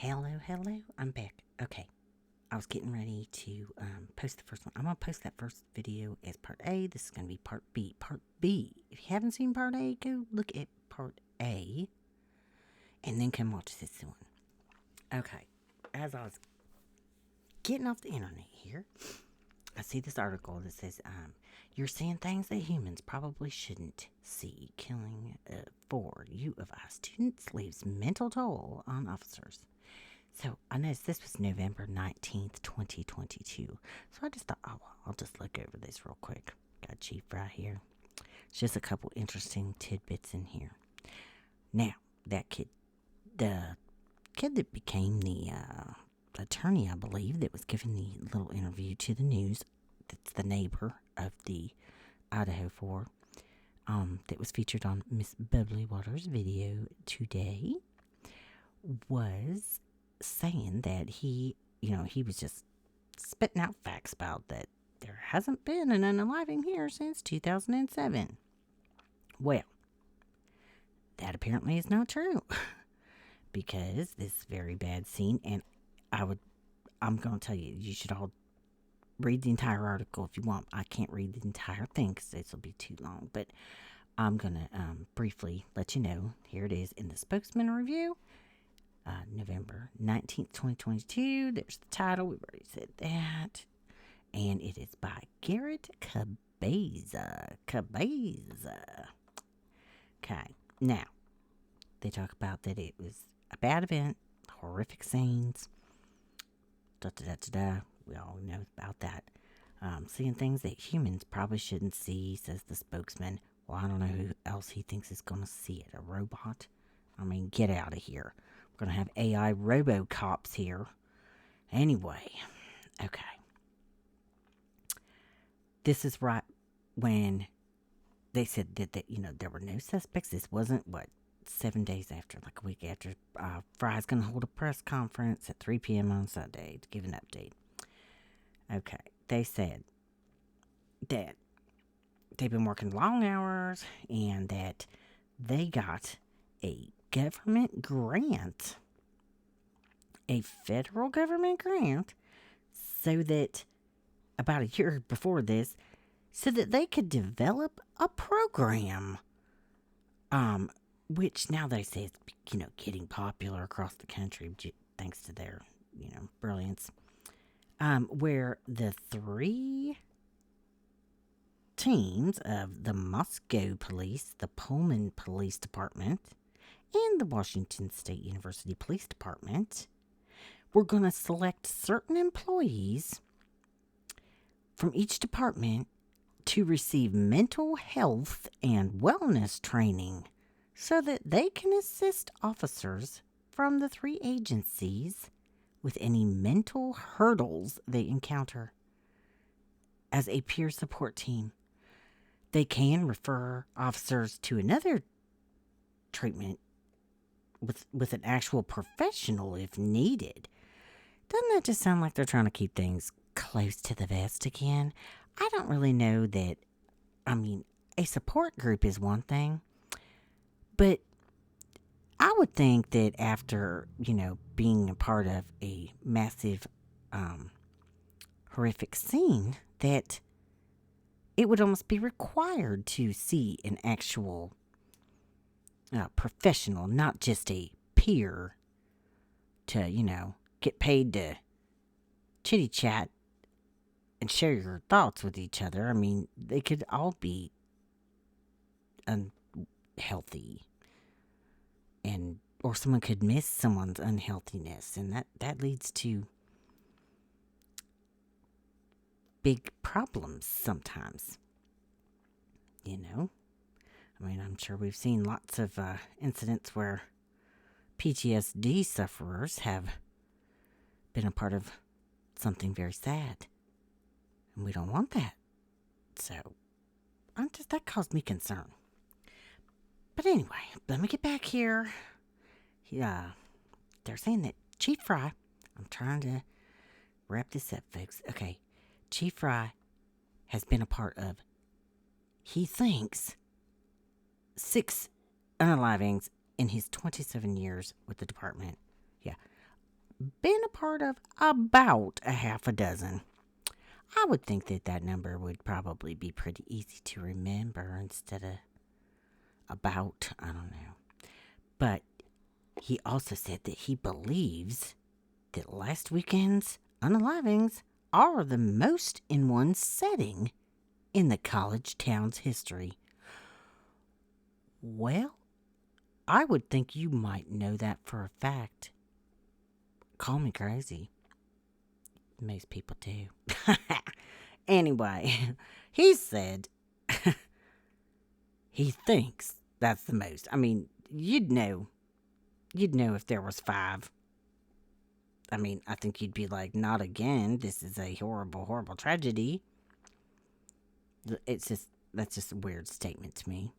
Hello, I'm back. Okay, I was getting ready to post the first one. I'm going to post that first video as part A. This is going to be part B. Part B, if you haven't seen part A, go look at part A and then come watch this one. Okay, as I was getting off the internet here, I see this article that says, you're seeing things that humans probably shouldn't see. Killing 4 U of I students leaves mental toll on officers. So I noticed this was November 19th, 2022. So I just thought, oh, I'll just look over this real quick. Got Chief right here. It's just a couple interesting tidbits in here. Now, that kid, the kid that became the attorney, I believe, that was giving the little interview to the news, that's the neighbor of the Idaho4, that was featured on Miss Bubbly Waters' video today, was saying that he was just spitting out facts about that there hasn't been an unaliving here since 2007. Well, that apparently is not true. Because this very bad scene, and I'm going to tell you, you should all read the entire article if you want. I can't read the entire thing because this will be too long, but I'm going to briefly let you know. Here it is in the Spokesman Review, November 19th, 2022. There's the title. We've already said that. And it is by Garrett Cabeza. Okay. Now, they talk about that it was a bad event, horrific scenes, We all know about that. Seeing things that humans probably shouldn't see, says the spokesman. Well, I don't know who else he thinks is going to see it. A robot? I mean, get out of here. We're going to have AI robo-cops here. Anyway, okay. This is right when they said that there were no suspects. This wasn't, 7 days after, like a week after. Fry's going to hold a press conference at 3 p.m. on Sunday to give an update. Okay, they said that they've been working long hours and that they got a government grant, a federal government grant, so that about a year before this, so that they could develop a program, which now they say it's, getting popular across the country thanks to their, brilliance, where the 3 teams of the Moscow Police, the Pullman Police Department, and the Washington State University Police Department were going to select certain employees from each department to receive mental health and wellness training so that they can assist officers from the 3 agencies with any mental hurdles they encounter. As a peer support team, they can refer officers to another treatment with an actual professional if needed. Doesn't that just sound like they're trying to keep things close to the vest again? I don't really know that. I mean, a support group is one thing, but I would think that after, being a part of a massive, horrific scene, that it would almost be required to see an actual professional, not just a peer to, get paid to chitty chat and share your thoughts with each other. I mean, they could all be unhealthy, or someone could miss someone's unhealthiness, and that leads to big problems sometimes. I mean, I'm sure we've seen lots of incidents where PTSD sufferers have been a part of something very sad, and we don't want that. So, that caused me concern. But anyway, let me get back here. They're saying that Chief Fry, I'm trying to wrap this up, folks. Okay, Chief Fry has been a part of, he thinks, 6 unalivings in his 27 years with the department. Yeah, been a part of about a half a dozen. I would think that that number would probably be pretty easy to remember instead of about, I don't know. But he also said that he believes that last weekend's unalivings are the most in one setting in the college town's history. Well, I would think you might know that for a fact. Call me crazy. Most people do. Anyway, he said he thinks that's the most. I mean, you'd know if there was 5. I mean, I think you'd be like, not again. This is a horrible, horrible tragedy. That's just a weird statement to me.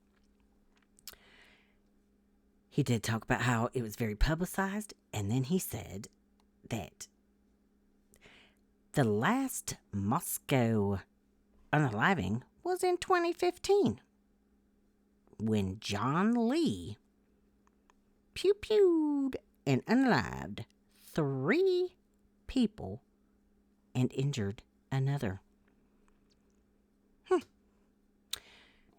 He did talk about how it was very publicized, and then he said that the last Moscow unaliving was in 2015 when John Lee pew-pewed and unalived 3 people and injured another.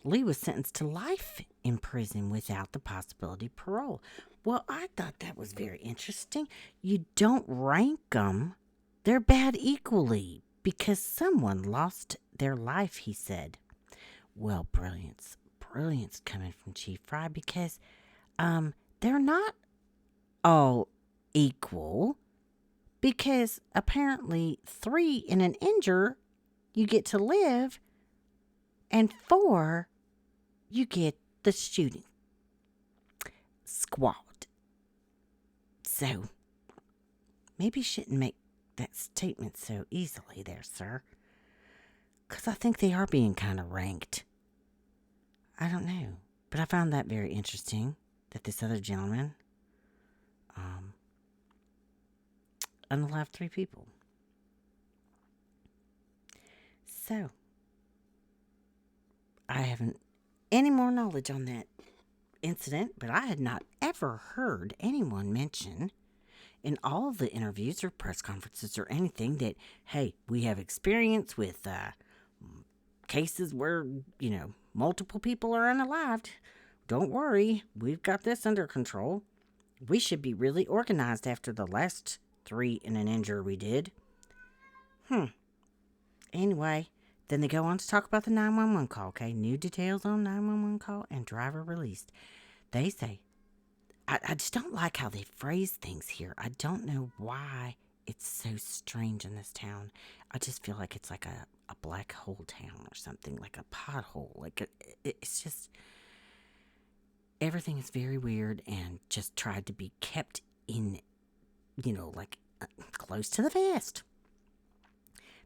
Lee was sentenced to life in prison without the possibility of parole. Well, I thought that was very interesting. You don't rank them. They're bad equally because someone lost their life, he said. Well, brilliance coming from Chief Fry because they're not all equal because apparently 3 in an injure you get to live and 4 you get the shooting squad. So maybe you shouldn't make that statement so easily there, sir, because I think they are being kind of ranked. I don't know, but I found that very interesting that this other gentleman unalived 3 people. So I haven't any more knowledge on that incident, but I had not ever heard anyone mention in all the interviews or press conferences or anything that, hey, we have experience with cases where, multiple people are unalived. Don't worry, we've got this under control. We should be really organized after the last 3 in an injury we did. Anyway, then they go on to talk about the 911 call, okay? New details on 911 call and driver released. They say, I just don't like how they phrase things here. I don't know why it's so strange in this town. I just feel like it's like a black hole town or something, like a pothole. It's just, everything is very weird and just tried to be kept in, close to the vest.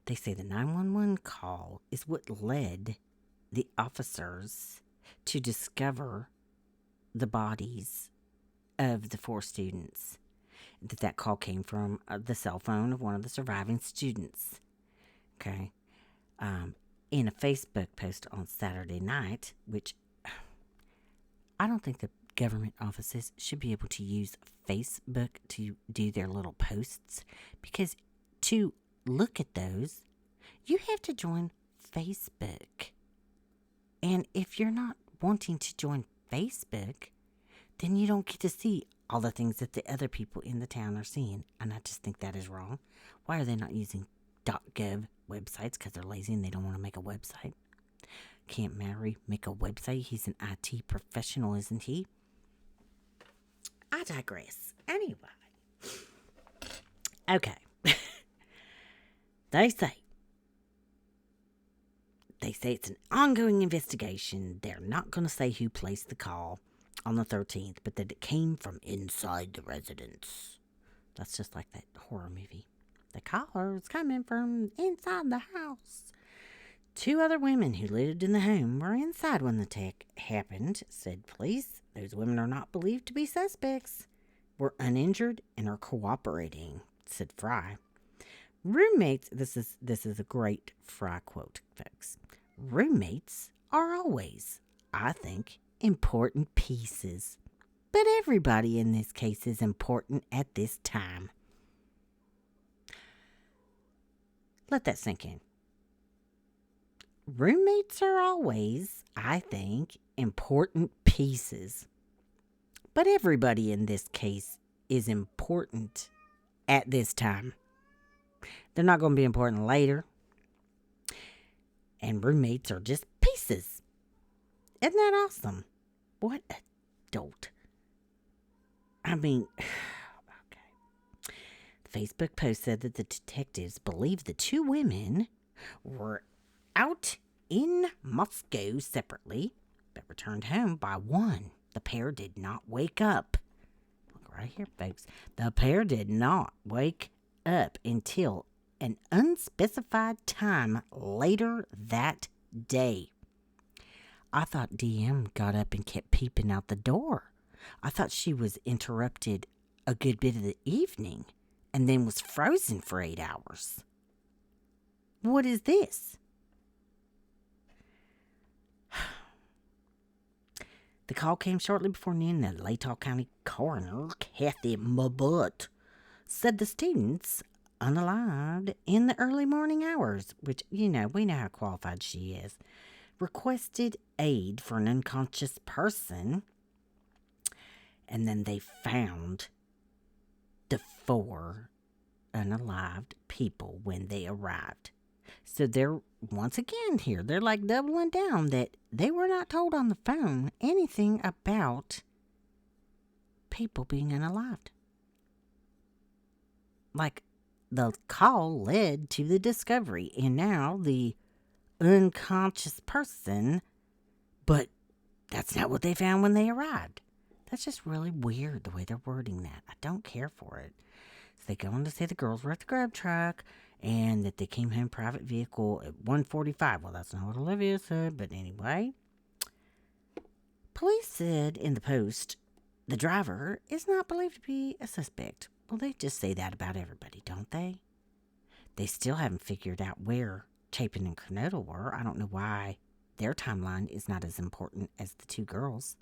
They say the 911 call is what led the officers to discover the bodies of the 4 students. That call came from the cell phone of one of the surviving students. Okay. In a Facebook post on Saturday night, which I don't think the government offices should be able to use Facebook to do their little posts, because to look at those, you have to join Facebook. And if you're not wanting to join Facebook, then you don't get to see all the things that the other people in the town are seeing. And I just think that is wrong. Why are they not using .gov websites? Because they're lazy and they don't want to make a website. Can't Mary make a website? He's an IT professional, isn't he? I digress. Anyway. Okay. They say it's an ongoing investigation. They're not going to say who placed the call on the 13th, but that it came from inside the residence. That's just like that horror movie. The caller was coming from inside the house. 2 other women who lived in the home were inside when the attack happened, said police. Those women are not believed to be suspects, were uninjured, and are cooperating, said Fry. Roommates, this is a great Fry quote, folks. Roommates are always, I think, important pieces. But everybody in this case is important at this time. Let that sink in. Roommates are always, I think, important pieces. But everybody in this case is important at this time. They're not going to be important later. And roommates are just pieces. Isn't that awesome? What a dolt. I mean, okay. The Facebook post said that the detectives believe the two women were out in Moscow separately, but returned home by 1. The pair did not wake up. Look right here, folks. The pair did not wake up until an unspecified time later that day. I thought DM got up and kept peeping out the door. I thought she was interrupted a good bit of the evening and then was frozen for 8 hours. What is this? The call came shortly before noon. The Latah County coroner, Kathy Mabut, said the students unalived in the early morning hours, which, we know how qualified she is, requested aid for an unconscious person, and then they found the 4 unalived people when they arrived. So they're, once again here, they're like doubling down that they were not told on the phone anything about people being unalived. Like, the call led to the discovery, and now the unconscious person, but that's not what they found when they arrived. That's just really weird the way they're wording that. I don't care for it. So they go on to say the girls were at the grab truck and that they came home private vehicle at 1:45. Well, that's not what Olivia said, but anyway. Police said in the post the driver is not believed to be a suspect. Well, they just say that about everybody, don't they? They still haven't figured out where Chapin and Cornetto were. I don't know why their timeline is not as important as the 2 girls.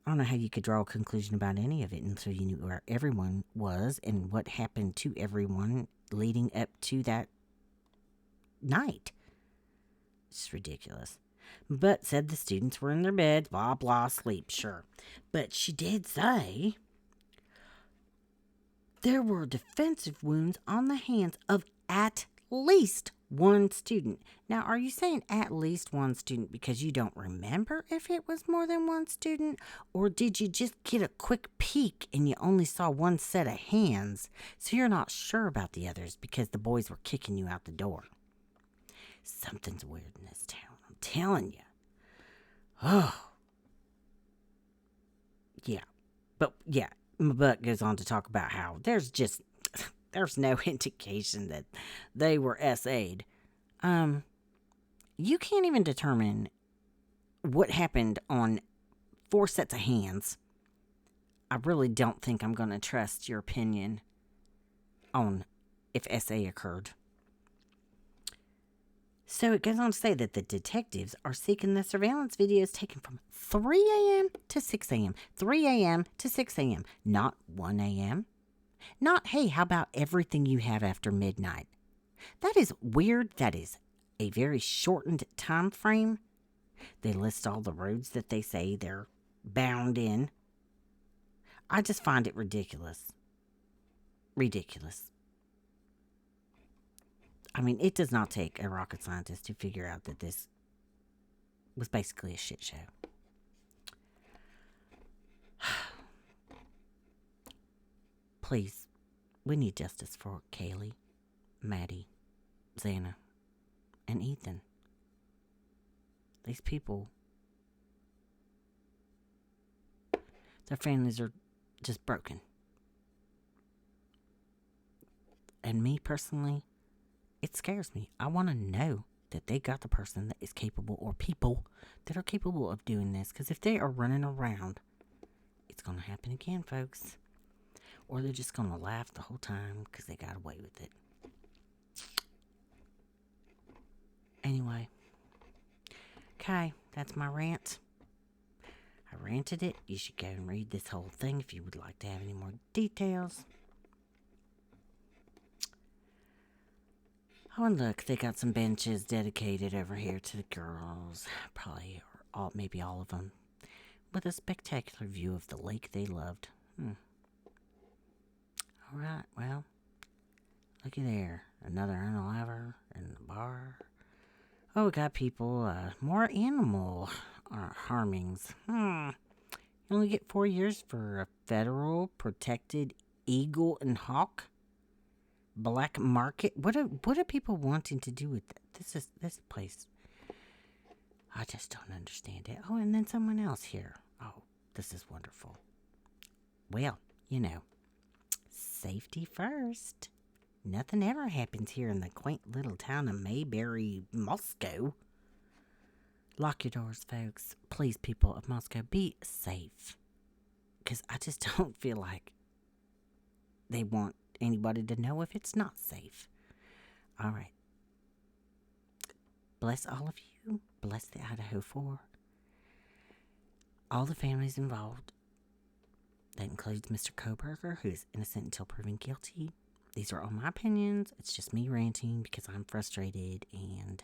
I don't know how you could draw a conclusion about any of it until you knew where everyone was and what happened to everyone leading up to that night. It's ridiculous. But said the students were in their beds, blah, blah, sleep, sure. But she did say there were defensive wounds on the hands of at least 1 student. Now, are you saying at least 1 student because you don't remember if it was more than 1 student? Or did you just get a quick peek and you only saw 1 set of hands, so you're not sure about the others because the boys were kicking you out the door? Something's weird in this town, I'm telling you. Oh. Yeah. But, yeah, my butt goes on to talk about how there's no indication that they were SA'd. You can't even determine what happened on 4 sets of hands. I really don't think I'm going to trust your opinion on if SA occurred. So it goes on to say that the detectives are seeking the surveillance videos taken from 3 a.m. to 6 a.m. 3 a.m. to 6 a.m. Not 1 a.m. Not, hey, how about everything you have after midnight? That is weird. That is a very shortened time frame. They list all the roads that they say they're bound in. I just find it ridiculous. Ridiculous. I mean, it does not take a rocket scientist to figure out that this was basically a shit show. Please, we need justice for Kaylee, Maddie, Xana, and Ethan. These people, their families are just broken. And me personally, it scares me. I want to know that they got the person that is capable, or people that are capable of doing this. Because if they are running around, it's going to happen again, folks. Or they're just going to laugh the whole time because they got away with it. Anyway. Okay, that's my rant. I ranted it. You should go and read this whole thing if you would like to have any more details. Oh, and look, they got some benches dedicated over here to the girls. Probably, or all, maybe all of them. With a spectacular view of the lake they loved. Alright, well, looky there. Another unaliver in the bar. Oh, we got people, more animal harmings. You only get 4 years for a federal protected eagle and hawk black market. What are people wanting to do with that? This place. I just don't understand it. Oh, and then someone else here. Oh, this is wonderful. Well, safety first. Nothing ever happens here in the quaint little town of Mayberry, Moscow. Lock your doors, folks. Please, people of Moscow, be safe. Because I just don't feel like they want anybody to know if it's not safe. All right. Bless all of you. Bless the Idaho4. All the families involved. That includes Mr. Koberger, who is innocent until proven guilty. These are all my opinions. It's just me ranting because I'm frustrated and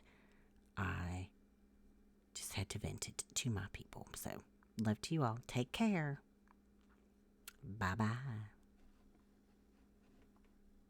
I just had to vent it to my people. So, love to you all. Take care. Bye-bye.